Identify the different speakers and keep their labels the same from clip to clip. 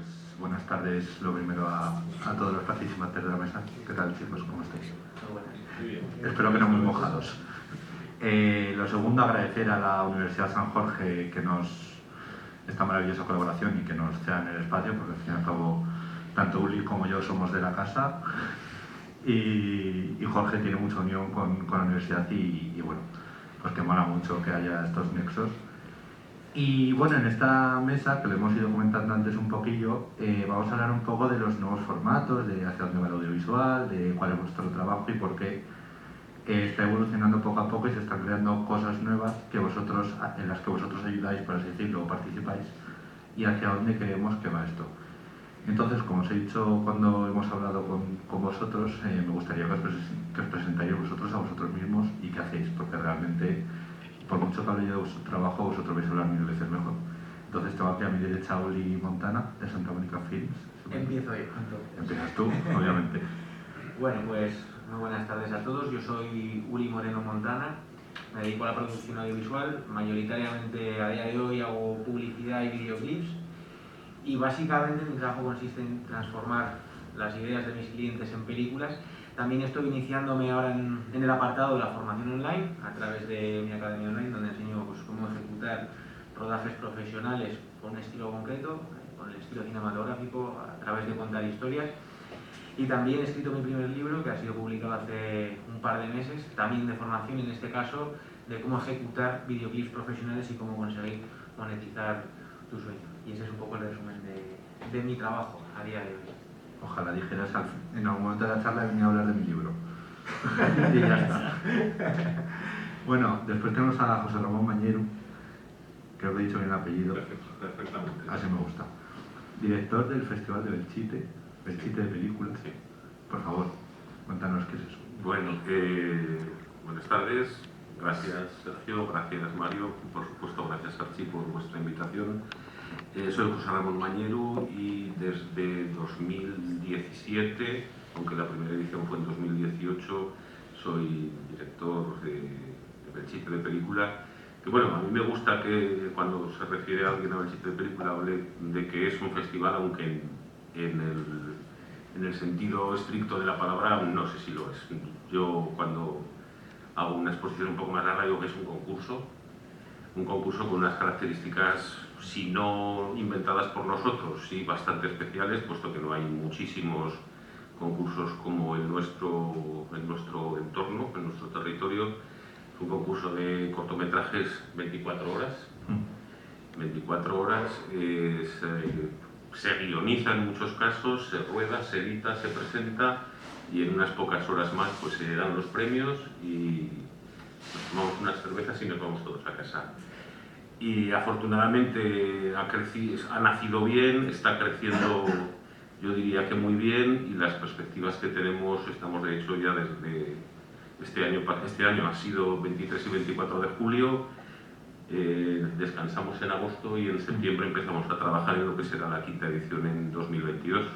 Speaker 1: pues buenas tardes, lo primero a todos los participantes de la mesa. ¿Qué tal, chicos? ¿Cómo estáis?
Speaker 2: Muy bien.
Speaker 1: Espero que no muy mojados. Lo segundo, agradecer a la Universidad San Jorge que nos esta maravillosa colaboración y que nos cedan el espacio, porque al fin y al cabo tanto Uli como yo somos de la casa y Jorge tiene mucha unión con la universidad y bueno, pues que mola mucho que haya estos nexos. Y bueno, en esta mesa, que lo hemos ido comentando antes un poquillo, vamos a hablar un poco de los nuevos formatos, de hacia dónde va el audiovisual, de cuál es vuestro trabajo y por qué está evolucionando poco a poco y se están creando cosas nuevas en las que vosotros ayudáis, por así decirlo, o participáis, y hacia dónde creemos que va esto. Entonces, como os he dicho cuando hemos hablado con vosotros, me gustaría que os presentarais vosotros a vosotros mismos y qué hacéis, porque realmente, por mucho que hable yo de vuestro trabajo, vosotros vais a hablar 1000 veces mejor. Entonces tengo aquí a mi derecha a Uli Montana, de Santa Mónica Films.
Speaker 2: Empiezo yo.
Speaker 1: Empiezas tú, obviamente.
Speaker 2: Bueno, pues muy buenas tardes a todos. Yo soy Uli Moreno Montana. Me dedico a la producción audiovisual. Mayoritariamente a día de hoy hago publicidad y videoclips. Y básicamente mi trabajo consiste en transformar las ideas de mis clientes en películas. También estoy iniciándome ahora en el apartado de la formación online, a través de mi academia online, donde enseño pues, cómo ejecutar rodajes profesionales con un estilo concreto, con el estilo cinematográfico, a través de contar historias. Y también he escrito mi primer libro, que ha sido publicado hace un par de meses, también de formación, en este caso, de cómo ejecutar videoclips profesionales y cómo conseguir monetizar tu sueño. Y ese es un poco el resumen de mi trabajo a día de hoy.
Speaker 1: Ojalá dijeras en algún momento de la charla venía a hablar de mi libro. Y ya está. Bueno, después tenemos a José Ramón Mañero, creo que he dicho bien el apellido.
Speaker 3: Perfectamente.
Speaker 1: Así me gusta. Director del Festival de Belchite de películas.
Speaker 3: Sí.
Speaker 1: Por favor, cuéntanos qué es eso.
Speaker 3: Bueno, buenas tardes. Gracias, Sergio. Gracias, Mario. Por supuesto, gracias, Archi, por vuestra invitación. Soy José Ramón Mañero y desde 2017, aunque la primera edición fue en 2018, soy director de Belchite de película. Que bueno, a mí me gusta que cuando se refiere a alguien a Belchite de película hable de que es un festival, aunque en el sentido estricto de la palabra no sé si lo es. Yo cuando hago una exposición un poco más larga digo que es un concurso con unas características, si no inventadas por nosotros, sí bastante especiales, puesto que no hay muchísimos concursos como en nuestro entorno, en nuestro territorio. Es un concurso de cortometrajes 24 horas. 24 horas, se guioniza en muchos casos, se rueda, se edita, se presenta y en unas pocas horas más pues se dan los premios y nos tomamos unas cervezas y nos vamos todos a casa. Y afortunadamente ha nacido bien, está creciendo, yo diría que muy bien, y las perspectivas que tenemos, estamos de hecho ya desde este año ha sido 23 y 24 de julio, descansamos en agosto y en septiembre empezamos a trabajar en lo que será la quinta edición en 2022.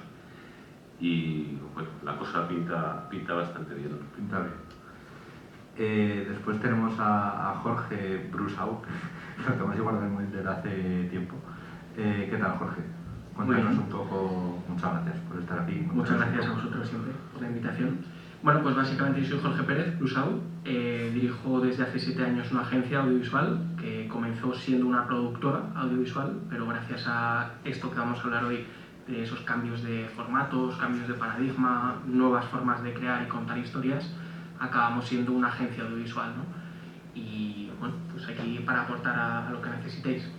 Speaker 3: Y bueno, la cosa pinta bastante bien.
Speaker 1: Pinta bien. Después tenemos a Jorge Brusau, que lo tenemos igual desde hace tiempo. ¿Qué tal, Jorge? Cuéntanos un poco. Muchas gracias por estar aquí.
Speaker 4: Muchas gracias a vosotros siempre por la invitación. Bueno, pues básicamente yo soy Jorge Pérez Brusau. Dirijo desde hace 7 años una agencia audiovisual que comenzó siendo una productora audiovisual, pero gracias a esto que vamos a hablar hoy, de esos cambios de formatos, cambios de paradigma, nuevas formas de crear y contar historias, acabamos siendo una agencia audiovisual, ¿no? Y bueno, pues aquí para aportar a lo que necesitéis.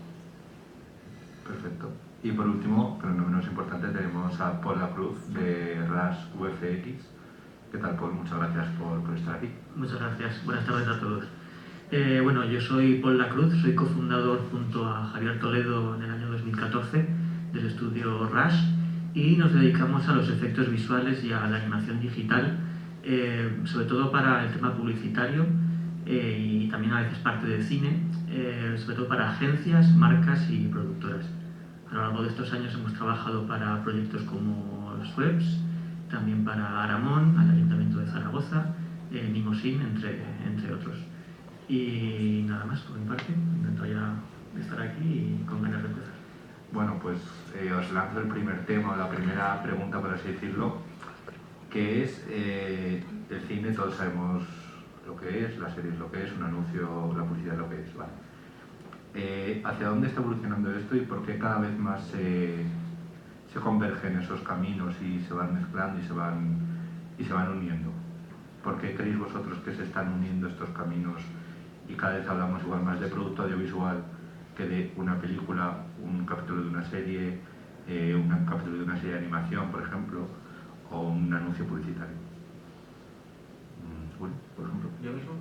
Speaker 1: Perfecto. Y por último, pero no menos importante, tenemos a Paul Lacruz de RAS VFX. ¿Qué tal, Paul? Muchas gracias por estar aquí.
Speaker 5: Muchas gracias. Buenas tardes a todos. Bueno, yo soy Paul Lacruz, soy cofundador junto a Javier Toledo en el año 2014 del estudio RAS y nos dedicamos a los efectos visuales y a la animación digital, sobre todo para el tema publicitario y también a veces parte del cine, sobre todo para agencias, marcas y productoras. A lo largo de estos años hemos trabajado para proyectos como Schweppes, también para Aramón, al Ayuntamiento de Zaragoza, Mimosin, entre otros. Y nada más por mi parte, intento ya estar aquí y con ganas de empezar.
Speaker 1: Bueno, pues os lanzo el primer tema, la primera pregunta, por así decirlo, que es el cine. Todos sabemos lo que es, la serie es lo que es, un anuncio, la publicidad es lo que es, ¿vale? ¿Hacia dónde está evolucionando esto y por qué cada vez más se convergen esos caminos y se van mezclando y se van uniendo? ¿Por qué creéis vosotros que se están uniendo estos caminos y cada vez hablamos igual más de producto audiovisual que de una película, un capítulo de una serie, un capítulo de una serie de animación, por ejemplo, o un anuncio publicitario? Bueno, por ejemplo.
Speaker 2: Yo mismo.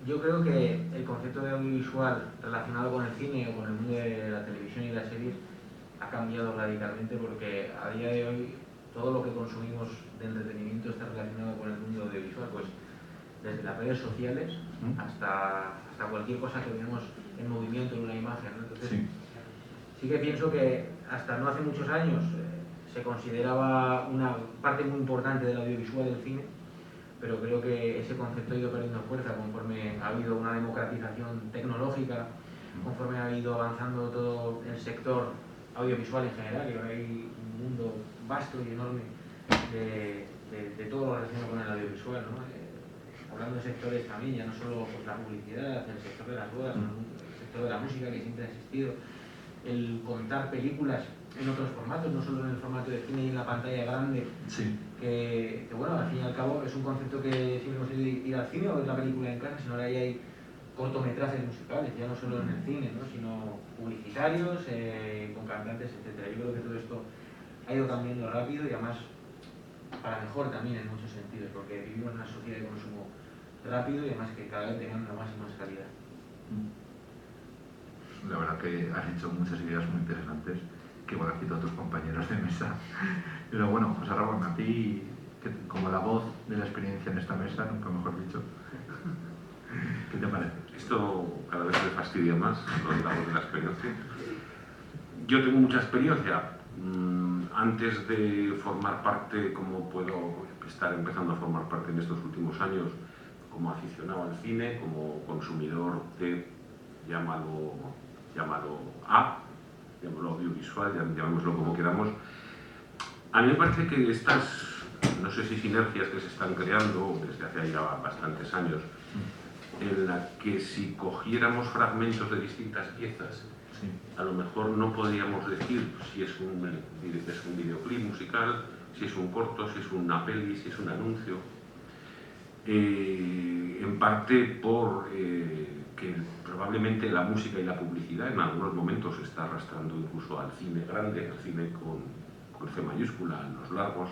Speaker 2: Yo creo que el concepto de audiovisual relacionado con el cine o con el mundo de la televisión y las series ha cambiado radicalmente, porque a día de hoy todo lo que consumimos de entretenimiento está relacionado con el mundo audiovisual, pues desde las redes sociales hasta cualquier cosa que vemos en movimiento en una imagen, ¿no? Entonces, sí que pienso que hasta no hace muchos años se consideraba una parte muy importante del audiovisual del cine, pero creo que ese concepto ha ido perdiendo fuerza conforme ha habido una democratización tecnológica, conforme ha ido avanzando todo el sector audiovisual en general, y ahora hay un mundo vasto y enorme de todo lo relacionado con el audiovisual, ¿no? Hablando de sectores también, ya no solo pues, la publicidad, el sector de las bodas, el sector de la música, que siempre ha existido, el contar películas en otros formatos, no solo en el formato de cine y en la pantalla grande, que bueno, al fin y al cabo es un concepto que siempre hemos ido ir al cine o ver la película en casa, sino ahora ya hay cortometrajes musicales, ya no solo en el cine, ¿no? Sino publicitarios, con cantantes, etc. Yo creo que todo esto ha ido cambiando rápido y además para mejor también en muchos sentidos, porque vivimos en una sociedad de consumo rápido y además que cada vez demanda más y más calidad.
Speaker 1: La verdad que has dicho muchas ideas muy interesantes que igual han quitado tus compañeros de mesa. Pero bueno, José Ramón, a ti, como la voz de la experiencia en esta mesa, nunca mejor dicho, ¿qué te parece?
Speaker 3: Esto cada vez me fastidia más, lo de la voz de la experiencia. Yo tengo mucha experiencia. Antes de formar parte, como puedo estar empezando a formar parte en estos últimos años, como aficionado al cine, como consumidor de, llámalo audiovisual, llamémoslo como queramos, a mí me parece que estas, no sé si sinergias que se están creando desde hace ya bastantes años, en la que si cogiéramos fragmentos de distintas piezas, a lo mejor no podríamos decir si es un videoclip musical, si es un corto, si es una peli, si es un anuncio. En parte por que probablemente la música y la publicidad en algunos momentos se está arrastrando incluso al cine grande, al cine con C mayúscula, en los largos.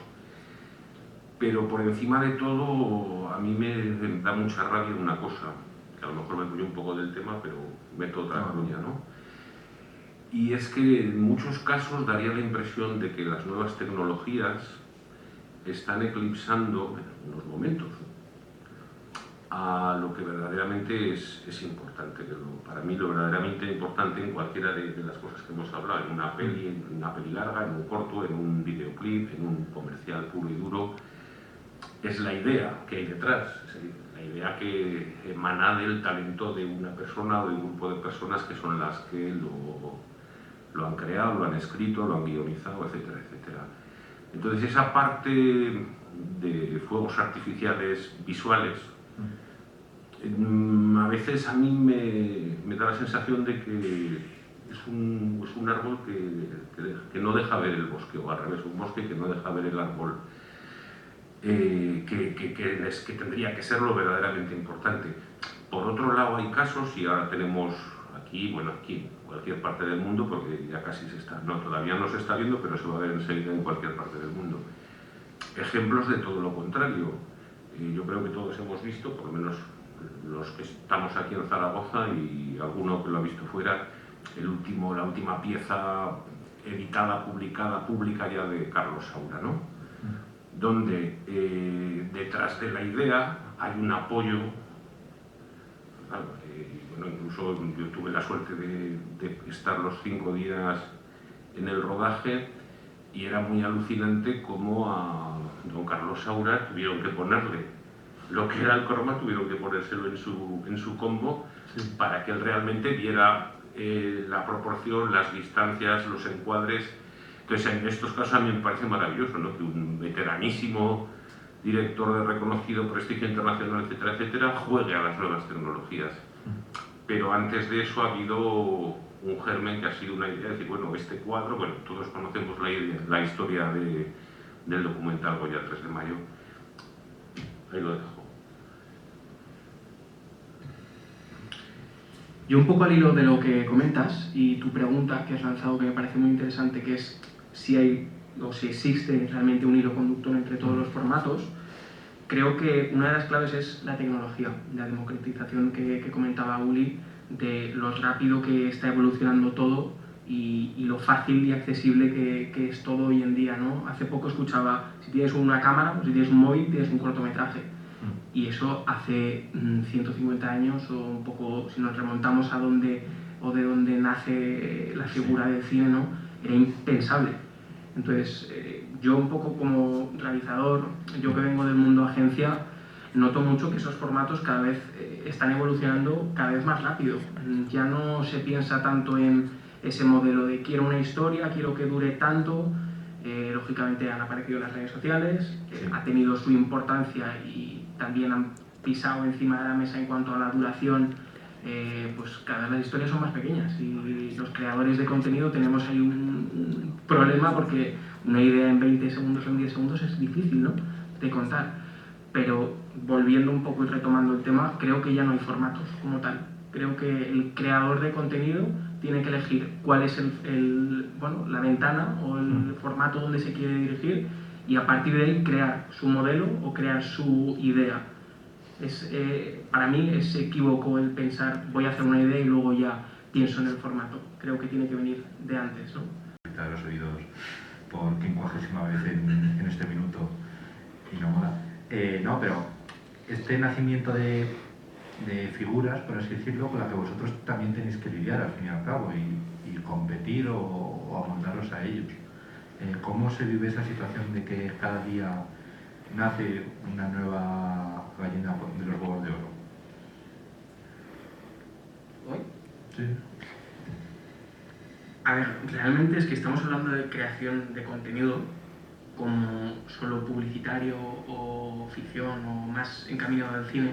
Speaker 3: Pero por encima de todo, a mí me da mucha rabia una cosa, que a lo mejor me voy un poco del tema, pero meto otra cuña, ¿no? Y es que en muchos casos daría la impresión de que las nuevas tecnologías están eclipsando, en unos momentos, a lo que verdaderamente es importante. Para mí lo verdaderamente importante en cualquiera de las cosas que hemos hablado, en una peli larga, en un corto, en un videoclip, en un comercial puro y duro, es la idea que hay detrás, es decir, la idea que emana del talento de una persona o de un grupo de personas que son las que lo han creado, lo han escrito, lo han guionizado, etcétera, etcétera. Entonces esa parte de fuegos artificiales visuales, a veces a mí me da la sensación de que es un árbol que no deja ver el bosque, o al revés, un bosque que no deja ver el árbol, que tendría que ser lo verdaderamente importante. Por otro lado, hay casos, y ahora tenemos aquí, en cualquier parte del mundo, porque ya casi se está, todavía no se está viendo, pero se va a ver enseguida en cualquier parte del mundo, ejemplos de todo lo contrario. Yo creo que todos hemos visto, por lo menos los que estamos aquí en Zaragoza y alguno que lo ha visto fuera, la última pieza editada, publicada, pública ya de Carlos Saura, ¿no? Donde detrás de la idea hay un apoyo. Incluso yo tuve la suerte de estar los 5 días en el rodaje y era muy alucinante cómo a don Carlos Saura tuvieron que ponerle lo que era el croma, tuvieron que ponérselo en su combo para que él realmente viera la proporción, las distancias, los encuadres. Entonces, en estos casos a mí me parece maravilloso, ¿no?, que un veteranísimo director de reconocido prestigio internacional, etcétera, etcétera, juegue a las nuevas tecnologías. Pero antes de eso ha habido un germen que ha sido una idea de decir, bueno, este cuadro, bueno, todos conocemos la historia del documental Goya 3 de mayo. Ahí lo dejo.
Speaker 4: Yo un poco al hilo de lo que comentas y tu pregunta que has lanzado, que me parece muy interesante, que es si hay o si existe realmente un hilo conductor entre todos los formatos, creo que una de las claves es la tecnología, la democratización que comentaba Uli, de lo rápido que está evolucionando todo y lo fácil y accesible que es todo hoy en día, ¿no? Hace poco escuchaba, si tienes una cámara o si tienes un móvil, tienes un cortometraje. Y eso hace 150 años, o un poco, si nos remontamos a dónde o de dónde nace la figura del cine, ¿no?, era impensable. Entonces, yo un poco como realizador, yo que vengo del mundo agencia, noto mucho que esos formatos cada vez están evolucionando cada vez más rápido. Ya no se piensa tanto en ese modelo de quiero una historia, quiero que dure tanto. Lógicamente han aparecido las redes sociales, ha tenido su importancia y también han pisado encima de la mesa en cuanto a la duración. Pues cada vez las historias son más pequeñas y los creadores de contenido tenemos ahí un problema, porque una idea en 20 segundos o en 10 segundos es difícil, ¿no?, de contar. Pero volviendo un poco y retomando el tema, creo que ya no hay formatos como tal. Creo que el creador de contenido tiene que elegir cuál es la ventana o el formato donde se quiere dirigir y a partir de ahí crear su modelo o crear su idea. Para mí es equívoco el pensar voy a hacer una idea y luego ya pienso en el formato. Creo que tiene que venir de antes, ¿no?
Speaker 1: De los oídos por 50ª vez en este minuto y no mola. No, pero este nacimiento de figuras, por así decirlo, con las que vosotros también tenéis que lidiar al fin y al cabo y competir o amoldaros a ellos. ¿Cómo se vive esa situación de que cada día nace una nueva gallina de los huevos de oro?
Speaker 4: ¿Hoy?
Speaker 1: Sí.
Speaker 4: A ver, realmente es que estamos hablando de creación de contenido como solo publicitario o ficción o más encaminado al cine,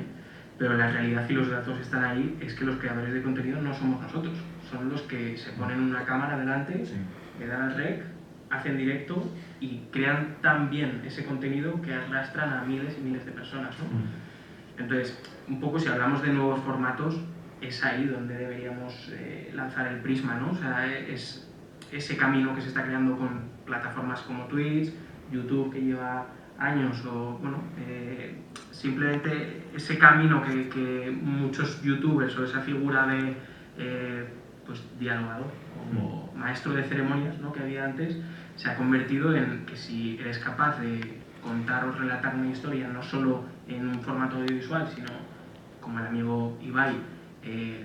Speaker 4: pero la realidad y los datos están ahí, es que los creadores de contenido no somos nosotros, son los que se ponen una cámara delante,
Speaker 1: Sí.
Speaker 4: le dan al rec, hacen directo y crean tan bien ese contenido que arrastran a miles y miles de personas, ¿no? Entonces, un poco si hablamos de nuevos formatos, es ahí donde deberíamos lanzar el prisma, ¿no? O sea, es ese camino que se está creando con plataformas como Twitch, YouTube, que lleva años, o bueno, simplemente ese camino que muchos youtubers o esa figura de pues dialogador o maestro de ceremonias, ¿no?, que había antes, se ha convertido en que si eres capaz de contar o relatar una historia no solo en un formato audiovisual, sino como el amigo Ibai,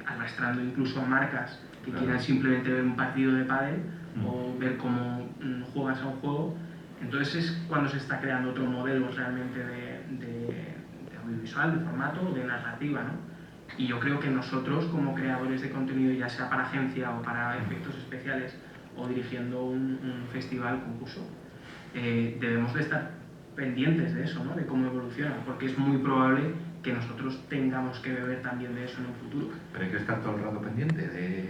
Speaker 4: arrastrando incluso a marcas que quieran simplemente ver un partido de pádel o ver cómo juegas a un juego. Entonces es cuando se está creando otro modelo realmente de audiovisual, de formato, de narrativa, ¿no? Y yo creo que nosotros, como creadores de contenido, ya sea para agencia o para efectos especiales o dirigiendo un festival, concurso, debemos de estar pendientes de eso, ¿no?, de cómo evoluciona, porque es muy probable que nosotros tengamos que beber también de eso en un futuro.
Speaker 1: Pero hay que estar todo el rato pendiente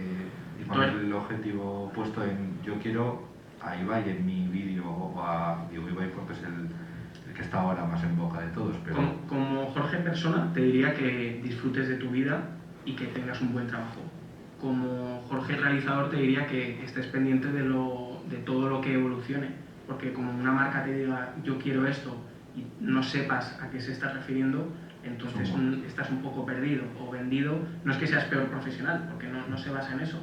Speaker 1: y con el objetivo puesto en yo quiero a Ibai en mi vídeo, o digo Ibai porque es el que está ahora más en boca de todos, pero...
Speaker 4: Como Jorge persona, te diría que disfrutes de tu vida y que tengas un buen trabajo. Como Jorge realizador, te diría que estés pendiente de todo lo que evolucione, porque como una marca te diga yo quiero esto y no sepas a qué se está refiriendo, entonces estás un poco perdido o vendido. No es que seas peor profesional, porque no se basa en eso,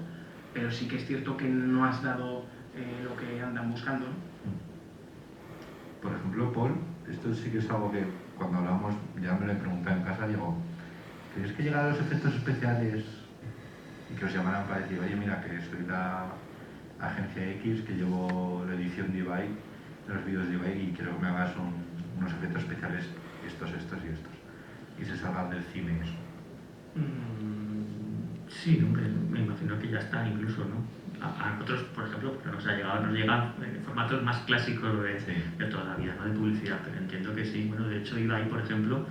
Speaker 4: pero sí que es cierto que no has dado lo que andan buscando, ¿no?
Speaker 1: Por ejemplo, Paul, esto sí que es algo que cuando hablamos, ya me lo he preguntado en casa, digo, ¿crees que llegar a los efectos especiales y que os llamaran para decir, oye, mira, que soy la agencia X, que llevo la edición de Ibai, de los vídeos de Ibai, y quiero que me hagas unos efectos especiales, estos y estos, y se salgan del cine eso?
Speaker 5: Sí, hombre, me imagino que ya está incluso, ¿no? A nosotros, por ejemplo, porque nos llegan formatos más clásicos de toda la vida, ¿no? De publicidad, pero entiendo que sí. Bueno, de hecho, Ibai, por ejemplo,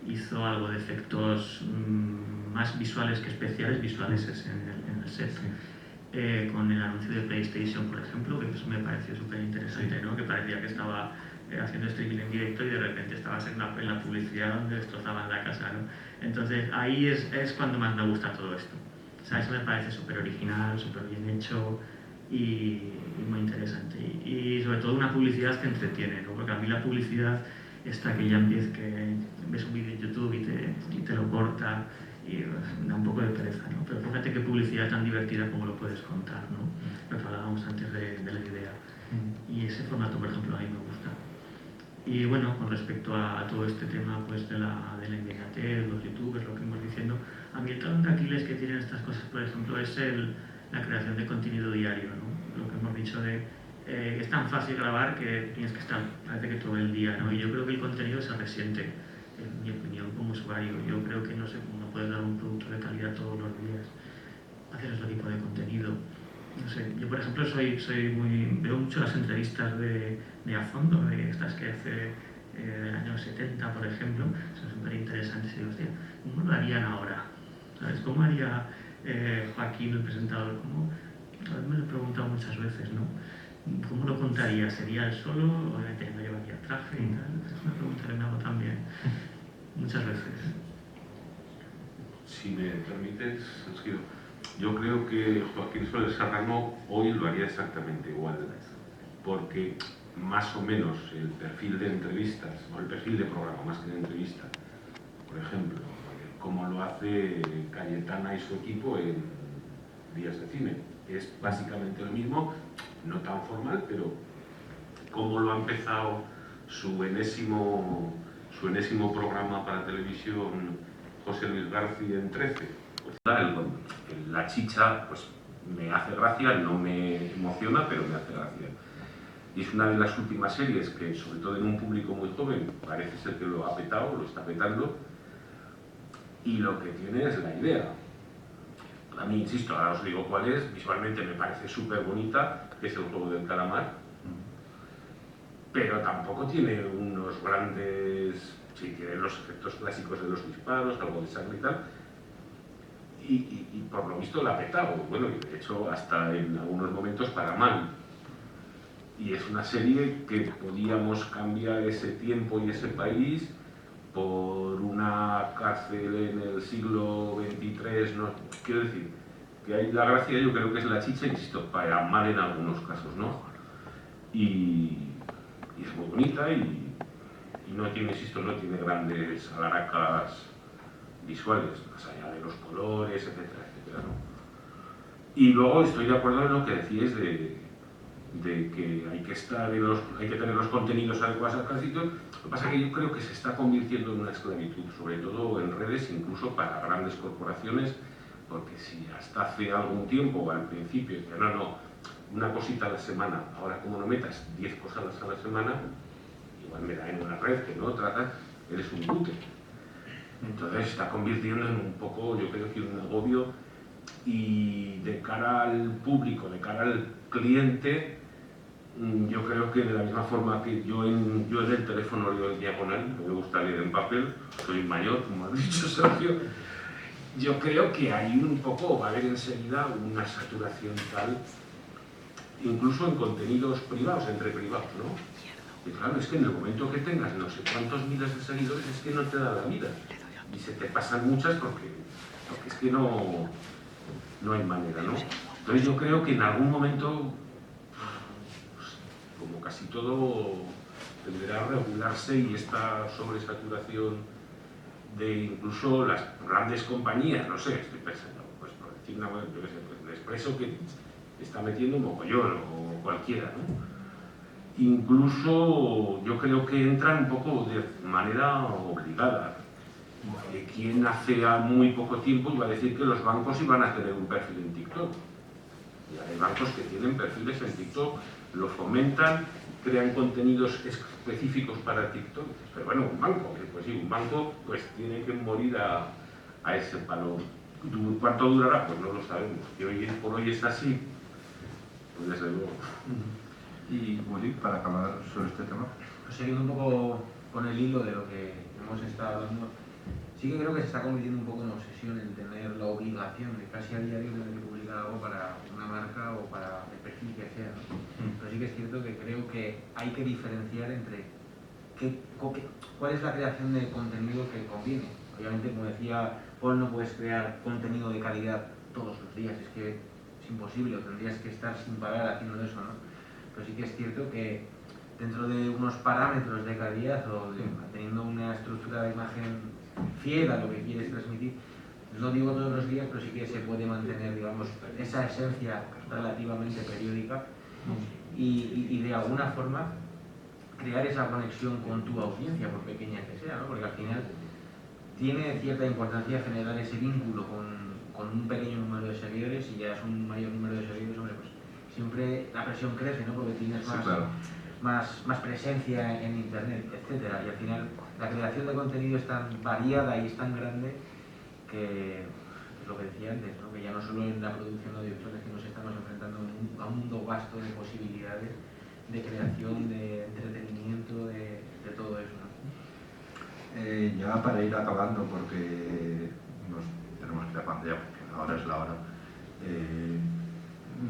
Speaker 5: hizo algo de efectos más visuales que especiales, visuales es en el set. Con el anuncio de PlayStation, por ejemplo, que eso me pareció súper interesante, ¿no? Que parecía que estaba haciendo streaming en directo y de repente estabas en la publicidad donde destrozaban la casa, ¿no? Entonces ahí es cuando más me gusta todo esto. O sea, eso me parece súper original, súper bien hecho y muy interesante. Y sobre todo una publicidad que entretiene, ¿no? Porque a mí la publicidad esta que ya empieza, que ves un vídeo en YouTube y te lo corta y da un poco de pereza, ¿no? Pero fíjate qué publicidad tan divertida como lo puedes contar, ¿no? Lo que hablábamos antes de la idea. Y ese formato, por ejemplo, a mí me gusta. Y bueno, con respecto a todo este tema pues de la inmediatez, los youtubers, lo que hemos diciendo, a mí el talón de Aquiles que tienen estas cosas, por ejemplo, es la creación de contenido diario, ¿no? Lo que hemos dicho de es tan fácil grabar que tienes que estar, parece que todo el día, ¿no? Y yo creo que el contenido se resiente, en mi opinión como usuario. Yo creo que no sé cómo no puedes dar un producto de calidad todos los días, hacer ese tipo de contenido. No sé, yo por ejemplo veo mucho las entrevistas de A Fondo, de estas que hace del año 70, por ejemplo, son súper interesantes y digo, hostia, ¿cómo lo harían ahora? ¿Sabes? ¿Cómo haría Joaquín, el presentador? A ver, me lo he preguntado muchas veces, ¿no? ¿Cómo lo contaría? ¿Sería él solo? Obviamente no llevaría traje y tal. Es una pregunta que me hago también muchas veces.
Speaker 3: Si me permites, Sergio, yo creo que Joaquín Soler Serrano hoy lo haría exactamente igual, porque más o menos el perfil de entrevistas, o el perfil de programa más que de entrevista, por ejemplo, como lo hace Cayetana y su equipo en Días de Cine, es básicamente lo mismo, no tan formal, pero como lo ha empezado su enésimo programa para televisión José Luis García en 13. Pues la chicha pues me hace gracia, no me emociona, pero me hace gracia. Y es una de las últimas series que, sobre todo en un público muy joven, parece ser que lo ha petado, lo está petando, y lo que tiene es la idea. A mí, insisto, ahora os digo cuál es, visualmente me parece súper bonita, que es el juego del calamar, pero tampoco tiene unos grandes... Sí, tiene los efectos clásicos de los disparos, algo de sangre y tal, y por lo visto la ha petado, bueno, y de hecho hasta en algunos momentos para mal. Y es una serie que podíamos cambiar ese tiempo y ese país por una cárcel en el siglo XXIII, no, quiero decir, que hay la gracia, yo creo que es la chicha, insisto, para mal en algunos casos, ¿no? Y es muy bonita y no tiene, insisto, no tiene grandes alaracas visuales, más allá de los colores, etcétera, etcétera, ¿no? Y luego estoy de acuerdo en lo que decíais de que hay que tener los contenidos adecuados al calcito. Lo que pasa es que yo creo que se está convirtiendo en una esclavitud, sobre todo en redes, incluso para grandes corporaciones, porque si hasta hace algún tiempo, o al principio, que no, una cosita a la semana, ahora como no metas 10 cosas a la semana, igual me da en una red que no tratas, eres un buque. Entonces se está convirtiendo en un poco, yo creo que un agobio, y de cara al público, de cara al cliente, yo creo que de la misma forma que yo en el teléfono leo en diagonal, me gusta leer en papel, soy mayor, como ha dicho Sergio, yo creo que hay un poco, va a haber enseguida una saturación tal, incluso en contenidos privados, entre privados, ¿no? Y claro, es que en el momento que tengas no sé cuántos miles de seguidores es que no te da la vida. Y se te pasan muchas porque es que no hay manera, ¿no? Entonces yo creo que en algún momento, pues, como casi todo, tenderá a regularse y esta sobresaturación de incluso las grandes compañías, no sé, estoy pensando, pues por decir una cosa, yo qué sé, pues Nespresso que está metiendo mogollón o cualquiera, ¿no? Incluso yo creo que entran un poco de manera obligada. Quien hace a muy poco tiempo iba a decir que los bancos iban a tener un perfil en TikTok. Y hay bancos que tienen perfiles en TikTok, lo fomentan, crean contenidos específicos para TikTok. Pero bueno, un banco, pues sí, un banco pues tiene que morir a ese palo ¿Cuánto durará? Pues no lo sabemos. Que hoy por hoy es así, pues desde luego.
Speaker 1: Y Uli, para acabar sobre este tema.
Speaker 2: Pues siguiendo un poco con el hilo de lo que hemos estado hablando, sí que creo que se está convirtiendo un poco en obsesión el tener la obligación de casi a diario tener que publicar algo para una marca o para el perfil que sea, ¿no? Pero sí que es cierto que creo que hay que diferenciar entre cuál es la creación de contenido que conviene. Obviamente, como decía Paul, no puedes crear contenido de calidad todos los días, es que es imposible, o tendrías que estar sin parar haciendo eso, ¿no? Pero sí que es cierto que dentro de unos parámetros de calidad o teniendo una estructura de imagen fiel a lo que quieres transmitir, no digo todos los días, pero sí que se puede mantener, digamos, esa esencia relativamente periódica y de alguna forma crear esa conexión con tu audiencia, por pequeña que sea, ¿no? Porque al final tiene cierta importancia generar ese vínculo con un pequeño número de seguidores, y ya es un mayor número de seguidores, hombre, pues siempre la presión crece, ¿no? Porque tienes más,
Speaker 1: Sí, claro.
Speaker 2: más presencia en internet, etcétera, y al final la creación de contenido es tan variada y es tan grande que es lo que decía antes, ¿no? Que ya no solo en la producción audiovisual, es que nos estamos enfrentando a un mundo vasto de posibilidades de creación, de entretenimiento, de todo eso, ¿no?
Speaker 1: Ya para ir acabando, porque nos tenemos que ir acabando ya, porque ahora es la hora.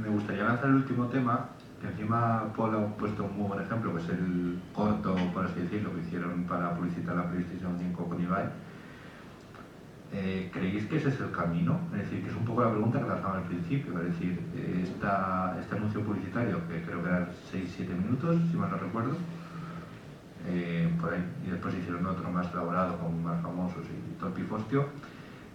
Speaker 1: Me gustaría lanzar el último tema, que encima Paul ha puesto un muy buen ejemplo, que es el corto, por así decirlo, que hicieron para publicitar la PlayStation 5 con Ibai. ¿Creéis que ese es el camino? Es decir, que es un poco la pregunta que lanzaba al principio, es decir, este anuncio publicitario, que creo que eran 6-7 minutos, si mal no recuerdo, por ahí, y después hicieron otro más elaborado con más famosos y todo el pifostio.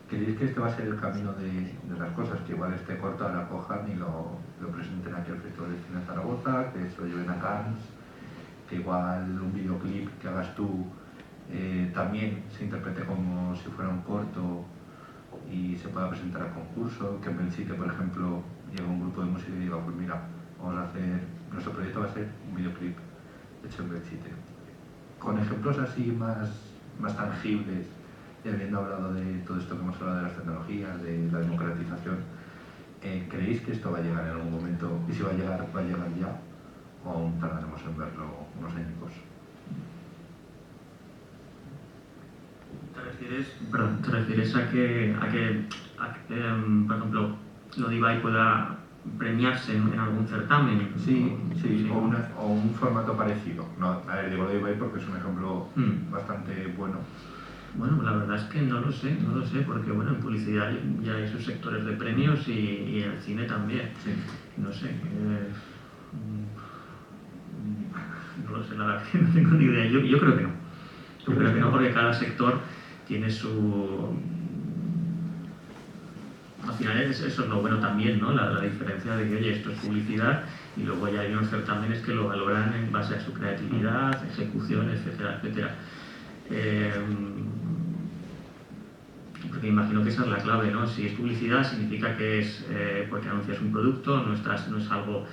Speaker 1: ¿Creéis que este va a ser el camino de las cosas? Que igual este corto ahora cojan y lo presenten aquí al Festival de Cine de Zaragoza, que se lo lleven a Cannes, que igual un videoclip que hagas tú también se interprete como si fuera un corto y se pueda presentar al concurso, que en Belchite, por ejemplo, llegue un grupo de música y diga, pues mira, vamos a hacer, nuestro proyecto va a ser un videoclip hecho en Belchite. Con ejemplos así más tangibles, y habiendo hablado de todo esto que hemos hablado de las tecnologías, de la democratización, ¿creéis que esto va a llegar en algún momento? Y si va a llegar ya, o aún tardaremos en verlo unos años.
Speaker 5: ¿Te refieres a que por ejemplo, lo de Ibai pueda premiarse en algún certamen?
Speaker 1: Sí, o un formato parecido. No, a ver, digo lo de Ibai porque es un ejemplo bastante bueno.
Speaker 5: Bueno, la verdad es que no lo sé, porque bueno, en publicidad ya hay sus sectores de premios y en el cine también.
Speaker 1: Sí.
Speaker 5: No sé. No lo sé, la verdad que no tengo ni idea. Yo creo que no. Yo creo que no, porque cada sector tiene su... Al final eso es lo bueno también, ¿no? La diferencia de que, oye, esto es publicidad y luego ya hay unos certámenes que lo valoran en base a su creatividad, ejecución, etcétera, etcétera. Porque imagino que esa es la clave, ¿no? Si es publicidad significa que es porque anuncias un producto, no es algo...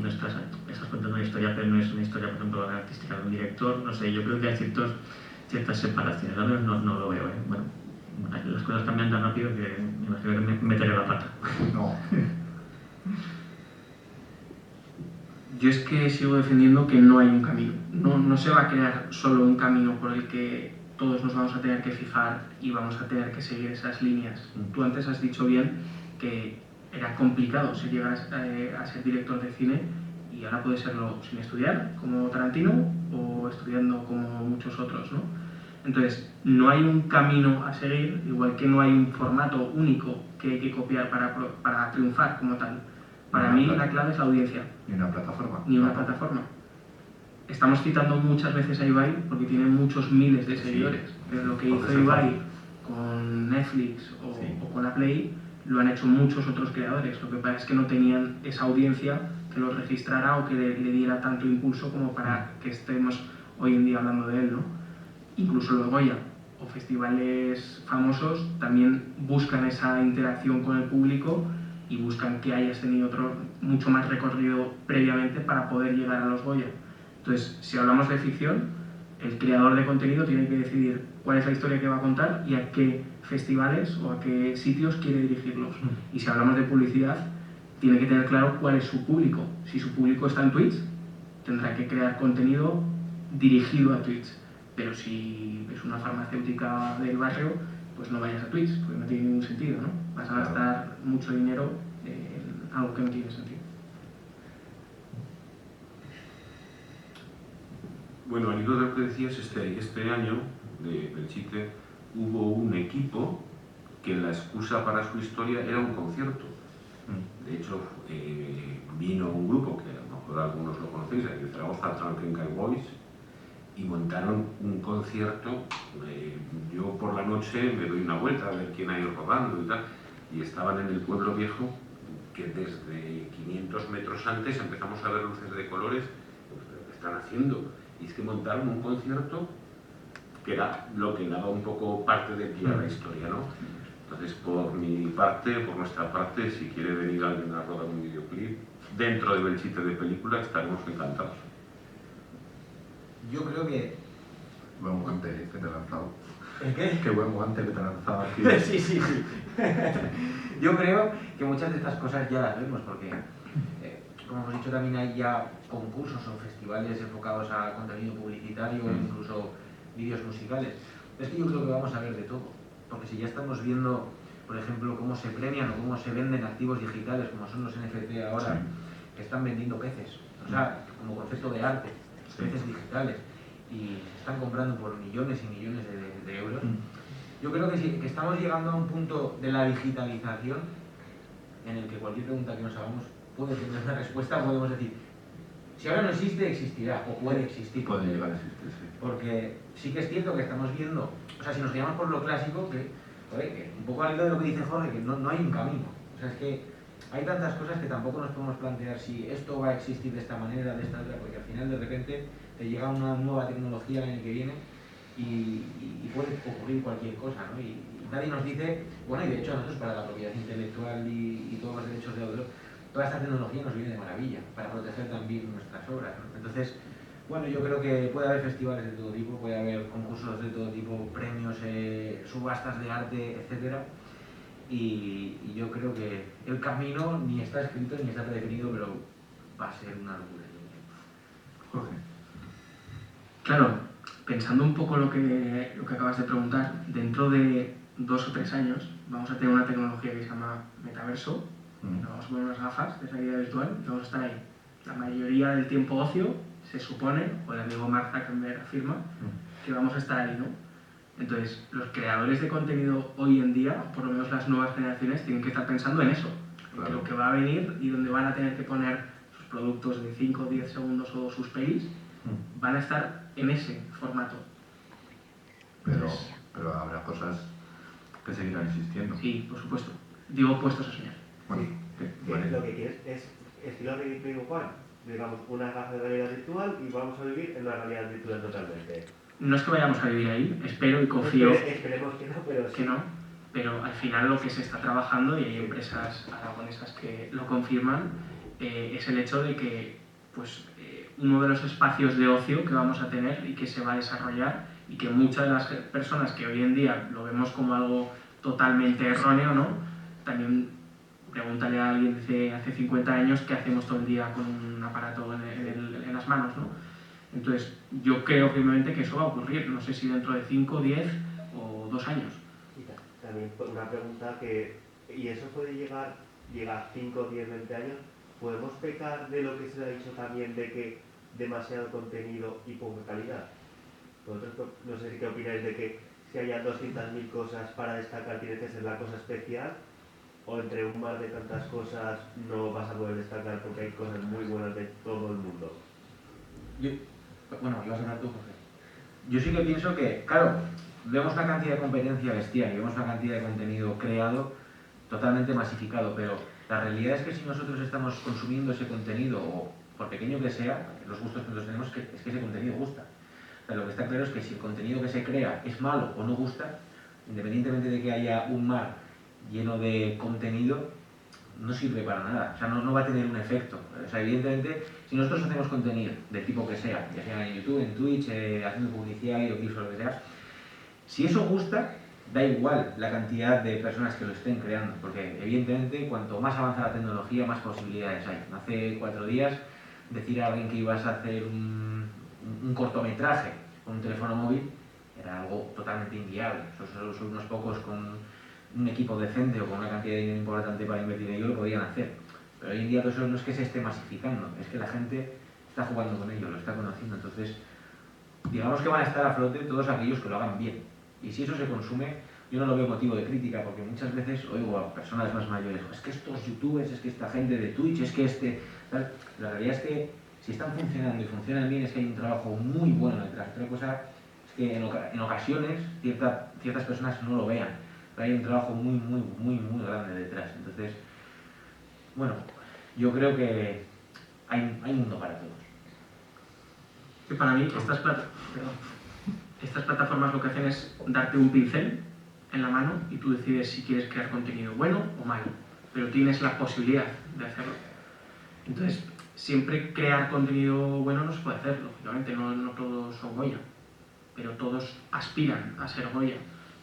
Speaker 5: estás contando una historia, pero no es una historia, por ejemplo, artística de un director. No sé, yo creo que hay ciertas separaciones, al menos no lo veo, ¿eh? Bueno, las cosas cambian tan rápido que me imagino que me meteré la pata.
Speaker 1: No.
Speaker 4: Yo es que sigo defendiendo que no hay un camino. No se va a crear solo un camino por el que todos nos vamos a tener que fijar y vamos a tener que seguir esas líneas. Tú antes has dicho bien que era complicado llegar a ser director de cine, y ahora puede serlo sin estudiar, como Tarantino, o estudiando como muchos otros, ¿no? Entonces, no hay un camino a seguir, igual que no hay un formato único que hay que copiar para triunfar como tal. Para mí la clave es la audiencia.
Speaker 1: Ni una plataforma.
Speaker 4: Ni una plataforma. Estamos citando muchas veces a Ibai porque tiene muchos miles de seguidores, pero lo que hizo Ibai con Netflix o con la Play lo han hecho muchos otros creadores. Lo que pasa es que no tenían esa audiencia que los registrara o que le diera tanto impulso como para que estemos hoy en día hablando de él, ¿no? Incluso los Goya o festivales famosos también buscan esa interacción con el público y buscan que hayas tenido mucho más recorrido previamente para poder llegar a los Goya. Entonces, si hablamos de ficción, el creador de contenido tiene que decidir cuál es la historia que va a contar y a qué festivales o a qué sitios quiere dirigirlos. Y si hablamos de publicidad, tiene que tener claro cuál es su público. Si su público está en Twitch, tendrá que crear contenido dirigido a Twitch. Pero si es una farmacéutica del barrio, pues no vayas a Twitch, porque no tiene ningún sentido, ¿no? Vas a gastar mucho dinero en algo que no tiene sentido.
Speaker 3: Bueno, al hilo de lo que decías, este año de Belchite hubo un equipo que la excusa para su historia era un concierto. De hecho, vino un grupo, que a lo mejor algunos lo conocéis, de Zaragoza, Drunken Cowboys, y montaron un concierto. Yo por la noche me doy una vuelta a ver quién ha ido rodando y tal, y estaban en el pueblo viejo, que desde 500 metros antes empezamos a ver luces de colores. ¿Qué están haciendo? Y es que montaron un concierto que era lo que daba un poco parte de pie a la historia, ¿no? Entonces, por mi parte, por nuestra parte, si quiere venir alguien a rodar un videoclip dentro de Belchite de película, estaremos encantados.
Speaker 2: Yo creo que...
Speaker 1: Buen guante que te he lanzado.
Speaker 2: ¿El qué?
Speaker 1: Qué buen guante que te he lanzado aquí.
Speaker 2: Sí. Yo creo que muchas de estas cosas ya las vemos, porque, como hemos dicho, también hay ya concursos o festivales enfocados a contenido publicitario, incluso vídeos musicales. Es que yo creo que vamos a ver de todo, porque si ya estamos viendo, por ejemplo, cómo se premian o cómo se venden activos digitales, como son los NFT ahora, que están vendiendo peces, o sea, como concepto de arte, peces digitales, y se están comprando por millones y millones de euros. Yo creo que, sí, que estamos llegando a un punto de la digitalización en el que cualquier pregunta que nos hagamos puede tener una respuesta. Podemos decir, si ahora no existe, existirá, o puede existir.
Speaker 1: Puede llegar a existir, sí.
Speaker 2: Porque sí que es cierto que estamos viendo, o sea, si nos guiamos por lo clásico, que un poco al hilo de lo que dice Jorge, que no hay un camino. O sea, es que hay tantas cosas que tampoco nos podemos plantear si esto va a existir de esta manera, de esta otra, porque al final de repente te llega una nueva tecnología el año que viene y puede ocurrir cualquier cosa, ¿no? Y nadie nos dice, bueno, y de hecho a nosotros para la propiedad intelectual y todos los derechos de autor, toda esta tecnología nos viene de maravilla para proteger también nuestras obras, ¿no? Entonces, bueno, yo creo que puede haber festivales de todo tipo, puede haber concursos de todo tipo, premios, subastas de arte, etcétera. Y yo creo que el camino ni está escrito ni está predefinido, pero va a ser una locura.
Speaker 1: Jorge.
Speaker 4: Claro, pensando un poco lo que acabas de preguntar, dentro de 2 o 3 años vamos a tener una tecnología que se llama metaverso. Nos vamos a poner unas gafas de realidad virtual y vamos a estar ahí. La mayoría del tiempo ocio se supone, o el amigo Mark Zuckerberg afirma, que vamos a estar ahí, ¿no? Entonces, los creadores de contenido hoy en día, por lo menos las nuevas generaciones, tienen que estar pensando en eso, en lo que va a venir y donde van a tener que poner sus productos de 5 o 10 segundos o sus pelis, van a estar en ese formato.
Speaker 1: Pero habrá cosas que seguirán existiendo.
Speaker 4: Sí, por supuesto. Digo, puestos a soñar.
Speaker 1: Bueno,
Speaker 6: Vale. Lo que quieres es estilo Ready Player One, digamos, una gafa de realidad virtual y vamos a vivir en una realidad virtual totalmente.
Speaker 4: No es que vayamos a vivir ahí, espero y confío
Speaker 6: Esperemos que no, pero sí.
Speaker 4: que no, pero al final lo que se está trabajando, y hay empresas aragonesas que lo confirman, es el hecho de que pues, uno de los espacios de ocio que vamos a tener y que se va a desarrollar y que muchas de las personas que hoy en día lo vemos como algo totalmente erróneo, ¿no? También pregúntale a alguien de hace 50 años qué hacemos todo el día con un aparato en las manos, ¿no? Entonces, yo creo firmemente que eso va a ocurrir, no sé si dentro de 5, 10 o 2 años.
Speaker 6: Y también una pregunta que, ¿y eso puede llegar 5, 10, 20 años? ¿Podemos pecar de lo que se ha dicho también de que demasiado contenido y poca calidad? Vosotros, no sé si qué opináis de que si haya 200.000 cosas para destacar tiene que ser la cosa especial, o entre un mar de tantas cosas no vas a poder destacar porque hay cosas muy buenas de todo el mundo.
Speaker 2: Bueno, ibas a hablar tú, Jorge. Yo sí que pienso que, claro, vemos una cantidad de competencia bestial y vemos una cantidad de contenido creado totalmente masificado, pero la realidad es que si nosotros estamos consumiendo ese contenido, o por pequeño que sea, los gustos que nosotros tenemos, es que ese contenido gusta. O sea, lo que está claro es que si el contenido que se crea es malo o no gusta, independientemente de que haya un mar lleno de contenido, no sirve para nada, o sea, no va a tener un efecto. O sea, evidentemente, si nosotros hacemos contenido del tipo que sea, ya sea en YouTube, en Twitch, haciendo publicidad, videoclips o lo que sea, si eso gusta, da igual la cantidad de personas que lo estén creando, porque evidentemente cuanto más avanza la tecnología, más posibilidades hay. Hace 4 días decir a alguien que ibas a hacer un cortometraje con un teléfono móvil era algo totalmente inviable. Solo unos pocos con un equipo decente o con una cantidad de dinero importante para invertir en ello lo podían hacer. Pero hoy en día todo eso no es que se esté masificando, es que la gente está jugando con ello, lo está conociendo. Entonces, digamos que van a estar a flote todos aquellos que lo hagan bien. Y si eso se consume, yo no lo veo motivo de crítica, porque muchas veces oigo a personas más mayores, es que estos youtubers, es que esta gente de Twitch, es que este... ¿Sabes? La realidad es que si están funcionando y funcionan bien es que hay un trabajo muy bueno detrás. Otra cosa es que en ocasiones ciertas personas no lo vean, pero hay un trabajo muy grande detrás. Entonces, bueno, yo creo que hay mundo para todos.
Speaker 4: Que para mí estas plataformas lo que hacen es darte un pincel en la mano y tú decides si quieres crear contenido bueno o malo, pero tienes la posibilidad de hacerlo. Entonces, siempre crear contenido bueno no se puede hacer, lógicamente, no todos son Goya, pero todos aspiran a ser Goya.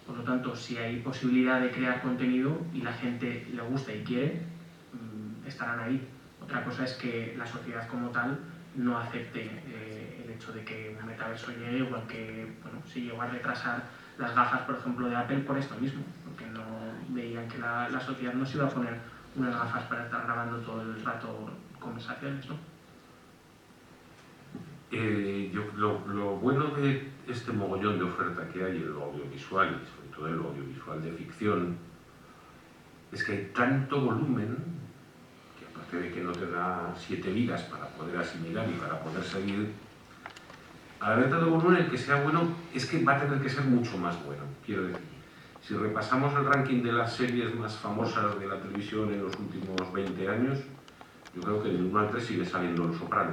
Speaker 4: Por lo tanto, si hay posibilidad de crear contenido y la gente le gusta y quiere, estarán ahí. Otra cosa es que la sociedad como tal no acepte el hecho de que un metaverso llegue, igual que, bueno, si llegó a retrasar las gafas, por ejemplo, de Apple por esto mismo, porque no veían que la sociedad no se iba a poner unas gafas para estar grabando todo el rato conversaciones, ¿no?
Speaker 3: Lo bueno de este mogollón de oferta que hay en lo audiovisual, y sobre todo en lo audiovisual de ficción, es que hay tanto volumen que, aparte de que no te da 7 vidas para poder asimilar y para poder seguir, al haber tanto volumen, el que sea bueno es que va a tener que ser mucho más bueno. Quiero decir, si repasamos el ranking de las series más famosas de la televisión en los últimos 20 años, yo creo que del 1 al 3 sigue saliendo Los Soprano.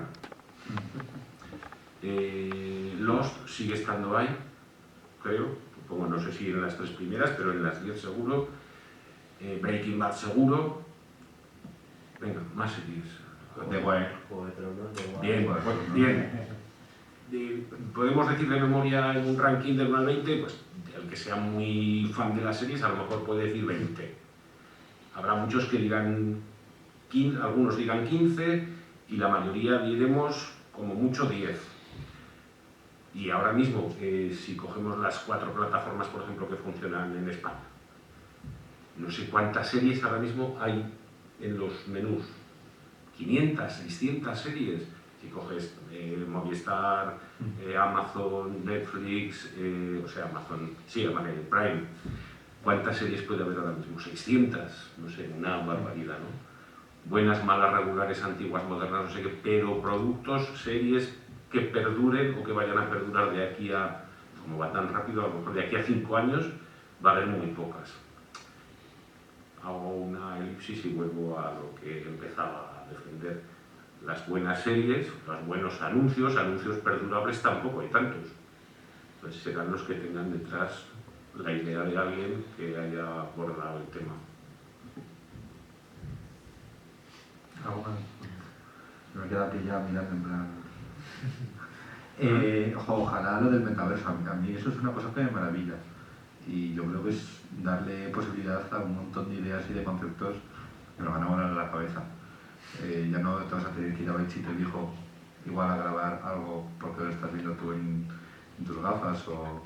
Speaker 3: Lost sigue estando ahí, creo, como no sé si en las 3 primeras, pero en las 10 seguro. Breaking Bad seguro. Venga, más series.
Speaker 1: The Wire.
Speaker 3: Bien. Podemos decir de memoria en un ranking del 1 al 20, pues el que sea muy fan de las series a lo mejor puede decir 20. Habrá muchos que dirán 15, algunos dirán 15 y la mayoría diremos como mucho 10. Y ahora mismo, si cogemos las 4 plataformas, por ejemplo, que funcionan en España, no sé cuántas series ahora mismo hay en los menús. 500, 600 series. Si coges Movistar, Amazon, Netflix, Amazon Prime, ¿cuántas series puede haber ahora mismo? 600, no sé, una barbaridad, ¿no? Buenas, malas, regulares, antiguas, modernas, no sé qué, pero productos, series que perduren o que vayan a perdurar de aquí a, como va tan rápido, a lo mejor de aquí a 5 años va a haber muy pocas. Hago una elipsis y vuelvo a lo que empezaba a defender. Las buenas series, los buenos anuncios perdurables tampoco hay tantos. Entonces serán los que tengan detrás la idea de alguien que haya abordado el tema.
Speaker 1: Me queda aquí ya mirando en plan... ojalá lo del metaverso, a mí eso es una cosa que me maravilla. Y yo creo que es darle posibilidad a un montón de ideas y de conceptos que nos van a volar a la cabeza. Ya no te vas a tener que ir a ver si te dijo igual a grabar algo porque lo estás viendo tú en tus gafas o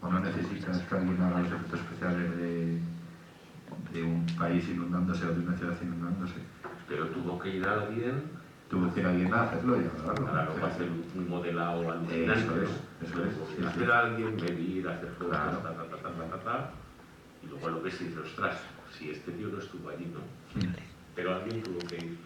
Speaker 1: no necesitas que alguien haga los efectos especiales de un país inundándose o de una ciudad inundándose.
Speaker 3: Pero tuvo que ir a alguien
Speaker 1: Tuvo que ir alguien a hacerlo y a grabarlo.
Speaker 3: Claro, para hacer un modelado alucinante.
Speaker 1: Eso es.
Speaker 3: Hacer a alguien, medir, hacer fotos,
Speaker 1: Claro.
Speaker 3: Y luego lo que se dice, ostras, si este tío no estuvo allí, ¿no? Pero alguien tuvo que ir.